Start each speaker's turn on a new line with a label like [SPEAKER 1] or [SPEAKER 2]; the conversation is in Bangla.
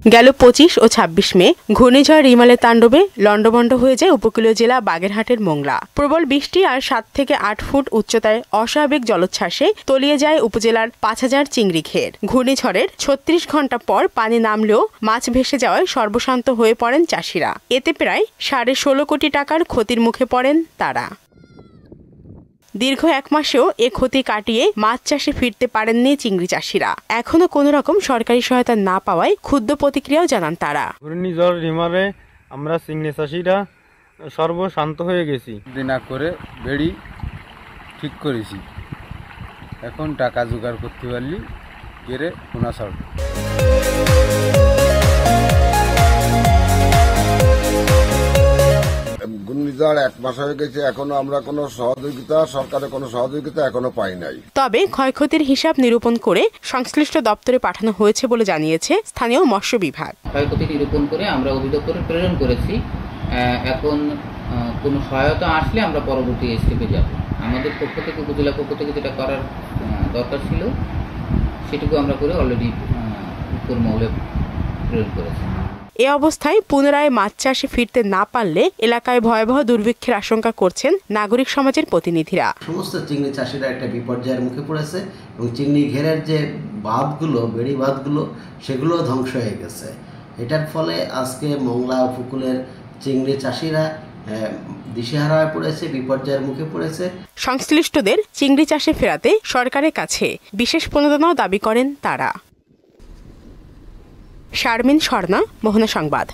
[SPEAKER 1] গেল 25 ও 26 মে ঘূর্ণিঝড় রিমালের তাণ্ডবে লন্ডভন্ড হয়ে যায় উপকূলীয় জেলা বাগেরহাটের মোংলা। প্রবল বৃষ্টি আর 7 থেকে 8 ফুট উচ্চতায় অস্বাভাবিক জলোচ্ছ্বাসে তলিয়ে যায় উপজেলার 5000 চিংড়ি ঘের। ঘূর্ণিঝড়ের 36 ঘন্টা পর পানি নামলেও মাছ ভেসে যাওয়ায় সর্বশান্ত হয়ে পড়েন চাষিরা। এতে প্রায় 16.5 কোটি টাকার ক্ষতির মুখে পড়েন তারা। দীর্ঘ 1 মাসেও এ ক্ষতি কাটিয়ে মাছ চাষে ফিরতে পারেননি চিংড়ি চাষিরা। এখনো কোনো রকম সরকারি সহায়তা না পাওয়ায় ক্ষুব্ধ প্রতিক্রিয়াও জানান তারা।
[SPEAKER 2] ঘূর্ণিঝড় রিমালে আমরা চিংড়ি চাষিরা সর্বশান্ত হয়ে গেছি।
[SPEAKER 3] দিনা করে বেড়ি ঠিক করেছি, এখন টাকা জোগাড় করতে পারলি গেরে পোনা ছাড়ব।
[SPEAKER 4] ঘূর্ণিঝড় 1 মাস হয়ে গেছে, এখনো আমরা কোনো সহযোগিতা, সরকারের কোনো সহযোগিতা এখনো পাই নাই।
[SPEAKER 1] তবে ক্ষয়ক্ষতির হিসাব নিরূপণ করে সংশ্লিষ্ট দপ্তরে পাঠানো হয়েছে বলে জানিয়েছে স্থানীয় মৎস্য বিভাগ।
[SPEAKER 5] ক্ষয়ক্ষতি নিরূপণ করে আমরা অধিদপ্তরে প্রেরণ করেছি। এখন কোনো সহায়তা আসলে আমরা পরবর্তী স্টেপে যাব। আমাদের পক্ষ থেকে, উপজেলা পক্ষ থেকে যেটা করার দরকার ছিল সেটুকু আমরা করে অলরেডি উপর মহলে প্রেরণ করেছি।
[SPEAKER 1] এ অবস্থায় পুনরায় মাছ চাষে ফিরতে না পারলে এলাকায় ভয়াবহ দুর্ভিক্ষের আশঙ্কা করছেন নাগরিক সমাজের প্রতিনিধিরা।
[SPEAKER 6] সমস্ত চিংড়ি চাষিরা একটা বিপর্যয়ের মুখে পড়েছে এবং চিংড়ি ঘেরের যে বাঁধগুলো, বেড়ি বাঁধগুলো, সেগুলো ধ্বংস হয়ে গেছে। এটার ফলে আজকে মোংলা উপকূলের চিংড়ি চাষিরা দিশেহারা হয়ে পড়েছে, বিপর্যয়ের মুখে পড়েছে।
[SPEAKER 1] সংশ্লিষ্টদের চিংড়ি চাষে ফেরাতে সরকারের কাছে বিশেষ প্রণোদনাও দাবি করেন তারা। শারমিন স্বর্ণা, মোহনা সংবাদ।